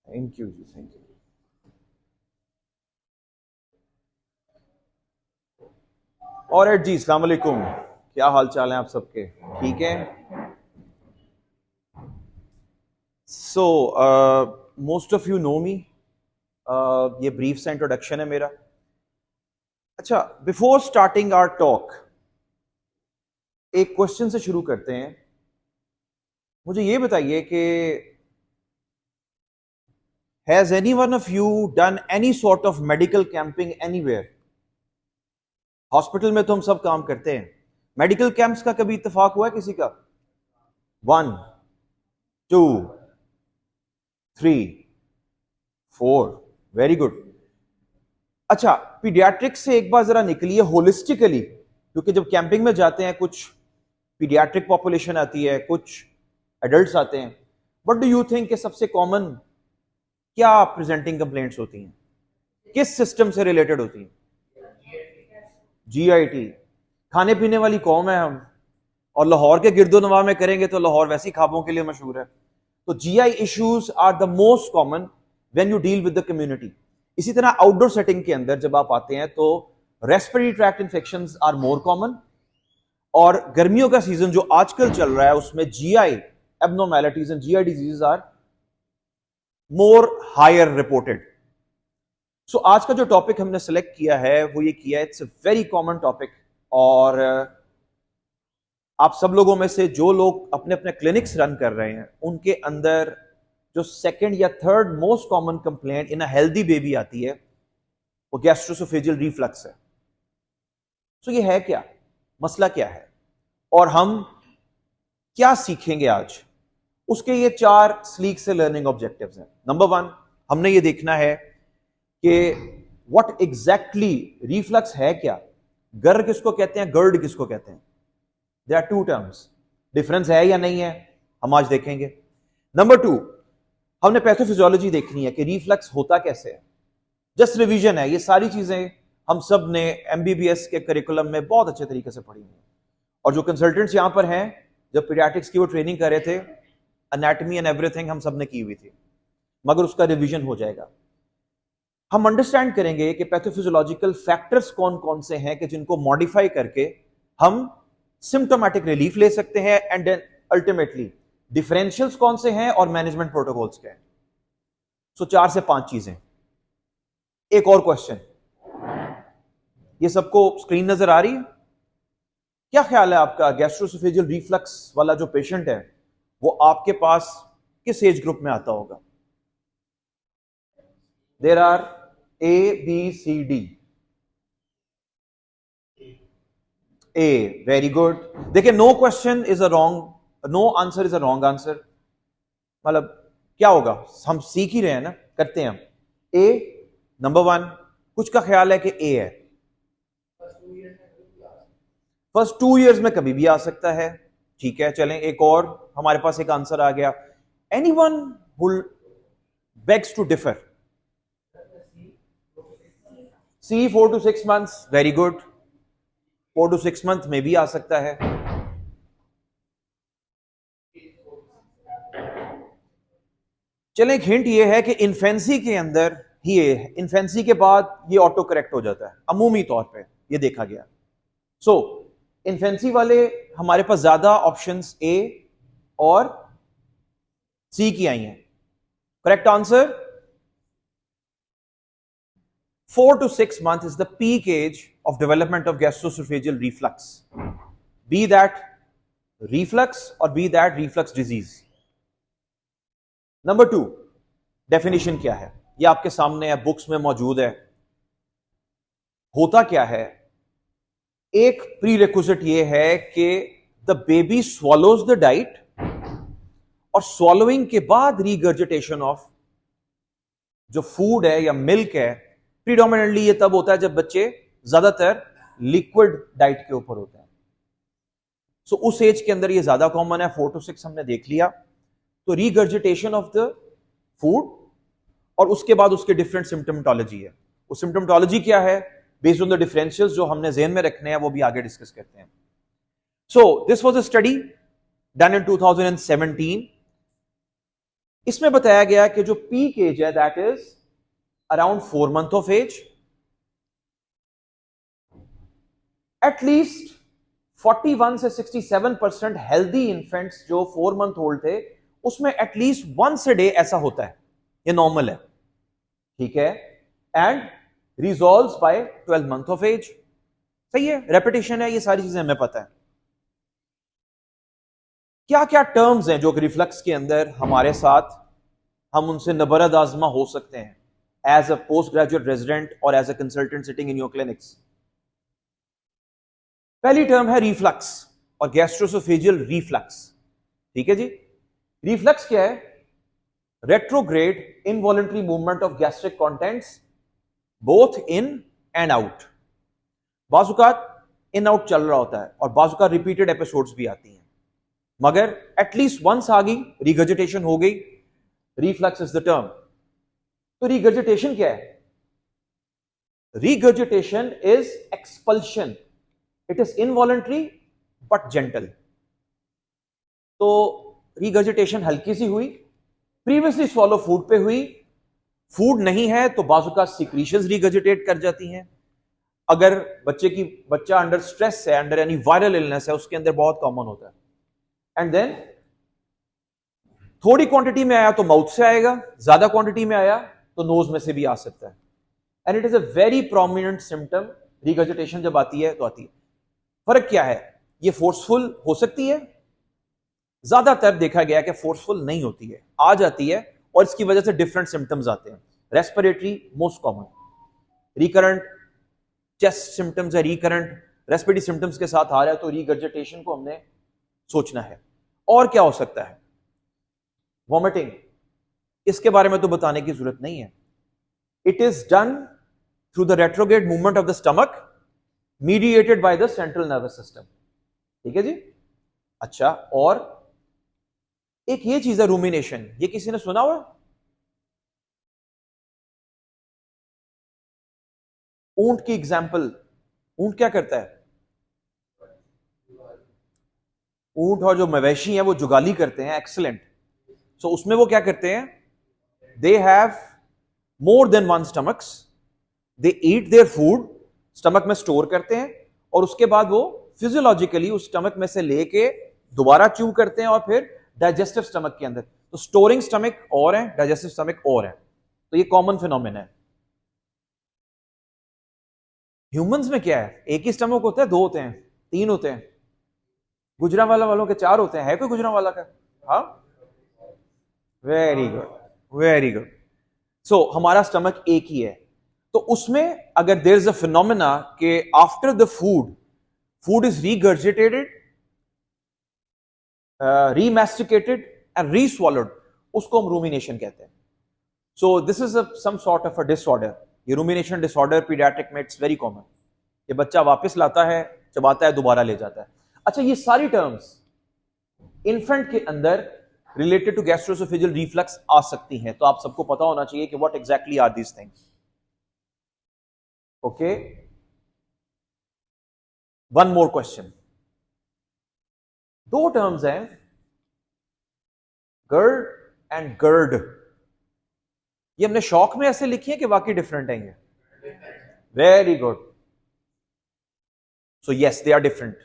Thank you जी, thank you. और जी, अस्सलाम वालेकुम, क्या हाल चाल है आप सबके? ठीक है। So most of you know me. ये ब्रीफ सा इंट्रोडक्शन है मेरा। अच्छा, बिफोर स्टार्टिंग आवर टॉक एक क्वेश्चन से शुरू करते हैं। मुझे ये बताइए कि has any one of you done any sort of medical camping anywhere? Hospital में तो हम सब काम करते हैं, मेडिकल कैंप्स का कभी इत्तेफाक हुआ है किसी का? 1 2 3 4, वेरी गुड। अच्छा, पीडियाट्रिक्स से एक बार जरा निकलिए होलिस्टिकली, क्योंकि जब कैंपिंग में जाते हैं कुछ पीडियाट्रिक पॉपुलेशन आती है, कुछ एडल्ट्स आते हैं। व्हाट डू यू थिंक कि सबसे कॉमन क्या प्रेजेंटिंग कंप्लेंट्स होती हैं, किस सिस्टम से रिलेटेड होती हैं? जीआईटी। खाने पीने वाली कौम है हम, और लाहौर के गिरदो नवा में करेंगे तो लाहौर वैसी खाबों के लिए मशहूर है। तो GI issues are the most common when you deal with the community. इसी तरह आउटडोर सेटिंग के अंदर जब आप आते हैं तो respiratory tract infections are more common, और गर्मियों का सीजन जो आजकल चल रहा है उसमें GI abnormalities and GI diseases are more higher reported. So आज का जो टॉपिक हमने सेलेक्ट किया है वो ये किया है, it's a very common topic. और आप सब लोगों में से जो लोग अपने अपने क्लिनिक्स रन कर रहे हैं उनके अंदर जो सेकंड या third most common complaint in a healthy baby आती है वो गैस्ट्रोसोफेजियल रिफ्लक्स है। सो ये है क्या, मसला क्या है, और हम क्या सीखेंगे आज? उसके ये 4 स्लीक से लर्निंग ऑब्जेक्टिव्स हैं। नंबर 1, हमने ये देखना है कि व्हाट एग्जैक्टली रिफ्लक्स है क्या, गर्ड किसको कहते हैं, गर्ड किसको कहते हैं। देयर आर 2 टर्म्स, डिफरेंस है या नहीं है, हम आज देखेंगे। नंबर 2, हमने पैथोफिजियोलॉजी देखनी है कि रिफ्लक्स होता कैसे है। जस्ट रिवीजन है, ये सारी चीजें हम सब ने एमबीबीएस के करिकुलम में बहुत अच्छे तरीके से पढ़ी हैं, और जो कंसल्टेंट्स यहां पर हैं जब पीडियाट्रिक्स की वो ट्रेनिंग कर रहे थे, एनाटॉमी एंड एवरीथिंग हम सब ने की हुई थी, मगर उसका रिवीजन हो जाएगा। हम अंडरस्टैंड करेंगे कि पैथोफिजियोलॉजिकल फैक्टर्स कौन कौन से हैं कि जिनको मॉडिफाई करके हम सिम्टोमैटिक रिलीफ ले सकते हैं, एंड देन अल्टीमेटली डिफरेंशियल्स कौन से हैं और मैनेजमेंट प्रोटोकॉल्स क्या हैं। सो 4 से 5 चीजें। एक और क्वेश्चन, ये सबको स्क्रीन नजर आ रही है? क्या ख्याल है आपका, गैस्ट्रोसोफेजियल रिफ्लक्स वाला जो पेशेंट है वो आपके पास किस एज ग्रुप में आता होगा? There are A B C D. A, very good. देखिए, no question is a wrong, no answer is a wrong answer. मतलब क्या होगा, हम सीख ही रहे हैं ना, करते हैं हम। ए नंबर 1, कुछ का ख्याल है कि ए है। फर्स्ट 2 इयर्स में कभी भी आ सकता है, ठीक है। चलें एक और, हमारे पास एक आंसर आ गया। Anyone who begs to differ? See, 4 to 6 months, very good. 4 to 6 month में भी आ सकता है। चलें एक हिंट ये है कि इन्फेंसी के अंदर ही, इन्फेंसी के बाद ये ऑटो करेक्ट हो जाता है, अमूमी तौर पे ये देखा गया। सो इन्फेंसी वाले हमारे पास ज्यादा ऑप्शंस ए और सी की आई हैं। Correct answer 4 to 6 months is the peak age of development of gastroesophageal reflux, be that reflux or be that reflux disease. Number 2, definition क्या है, ये आपके सामने है, बुक्स में मौजूद है। होता क्या है, एक प्री रिक्विजिट ये है कि द बेबी स्वॉलोज द डाइट, और स्वॉलोइंग के बाद रीगर्जिटेशन ऑफ जो फूड है या मिल्क है, प्रीडोमिनेंटली ये तब होता है जब बच्चे ज्यादातर लिक्विड डाइट के ऊपर होते हैं। सो उस एज के अंदर ये ज्यादा कॉमन है। 4 to 6 हमने देख लिया। तो रीगर्जिटेशन ऑफ द फूड, और उसके बाद उसके डिफरेंट सिम्टोमेटोलॉजी है। वो सिम्टोमेटोलॉजी क्या है, बेस्ड ऑन द डिफरेंशियल्स जो हमने ज़हन में रखने हैं, वो भी आगे डिस्कस करते हैं। So this was a study done in 2017 इसमें बताया गया कि जो पीक एज है that is around 4 months of age. At least 41 से 67% हेल्दी इन्फेंट्स जो 4 month ओल्ड थे उसमें एटलीस्ट वंस अ डे ऐसा होता है, ये नॉर्मल है, ठीक है. And resolves by 12 month of age. सही है, रेपिटेशन है, ये सारी चीजें हमें पता है. क्या क्या टर्म्स हैं जो कि रिफ्लक्स के अंदर हमारे साथ हम उनसे नबरद आजमा हो सकते हैं as a post graduate resident और as a consultant sitting in your clinics. पहली टर्म है रिफ्लक्स और गैस्ट्रोसोफेजियल रिफ्लक्स. ठीक है जी. रिफ्लक्स क्या है? Retrograde involuntary movement of gastric contents both in and out. बाजुकात इन आउट चल रहा होता है और बाजुकात रिपीटेड एपिसोड्स भी आती हैं, मगर एटलीस्ट वंस आ गई, रिगर्जिटेशन हो गई, रिफ्लक्स इज द टर्म. तो रिगर्जिटेशन क्या है? Regurgitation is expulsion. It is involuntary but gentle. तो रिगर्जिटेशन हल्की सी हुई, प्रीवियसली स्वॉलो फूड पे हुई, फूड नहीं है तो बाजुका सिक्रीशंस रिगर्जिटेट कर जाती हैं. अगर बच्चा अंडर स्ट्रेस है, अंडर एनी वायरल इलनेस है, उसके अंदर बहुत कॉमन होता है. एंड देन थोड़ी क्वांटिटी में आया तो माउथ से आएगा, ज्यादा क्वांटिटी में आया तो नोज में से भी आ सकता है. And it is a very prominent symptom. Regurgitation जब आती है तो आती है. फर्क क्या है? ये फोर्सफुल हो सकती है, ज्यादातर देखा गया कि फोर्सफुल नहीं होती है, आ जाती है और इसकी वजह से डिफरेंट सिम्टम्स आते हैं. Respiratory most common, recurrent chest symptoms है, रिकरेंट रेस्पिरेटरी सिम्टम्स के साथ आ रहा है तो रिगर्जिटेशन को हमने सोचना है. और क्या हो सकता है? वॉमिटिंग, इसके बारे में तो बताने की जरूरत नहीं है. It is done through the retrograde movement of the stomach mediated by the central nervous system. ठीक है जी. अच्छा, और एक ये चीज है रूमिनेशन, ये किसी ने सुना हुआ? ऊंट की एग्जाम्पल. ऊंट क्या करता है? ऊंट और जो मवेशी हैं वो जुगाली करते हैं. एक्सीलेंट. सो उसमें वो क्या करते हैं? They have more than one stomachs. They eat their food, stomach में स्टोर करते हैं और उसके बाद वो फिजियोलॉजिकली उस स्टमक में से लेके दोबारा च्यू करते हैं और फिर डाइजेस्टिव स्टमक के अंदर. तो स्टोरिंग स्टमक और है, डाइजेस्टिव स्टमक और है. तो ये कॉमन फिनोमेना है. ह्यूमंस में क्या है? एक ही स्टमक होता है, 2 होते हैं, 3 होते हैं. गुजरांवाला वालों के 4 होते हैं. है कोई गुजरांवाला का? हाँ, very good, very good. So हमारा स्टमक एक ही है. तो उसमें अगर देयर इज अ फिनोमेना कि after the food is regurgitated, remasticated and reswallowed, उसको हम रूमिनेशन कहते हैं. So this is some sort of a disorder. ये रूमिनेशन डिसऑर्डर पीडियाट्रिक में इट्स वेरी कॉमन. ये बच्चा वापस लाता है, चबाता है, दोबारा ले जाता है. अच्छा, ये सारी टर्म्स इन्फेंट के अंदर रिलेटेड टू गैस्ट्रोएसोफेजियल रिफ्लक्स आ सकती हैं. तो आप सबको पता होना चाहिए कि what exactly are these things. Okay, one more question. 2 terms हैं, गर्ड एंड गर्ड. ये हमने शौक में ऐसे लिखी है कि वाकई डिफरेंट है? ये very good. So yes, they are different.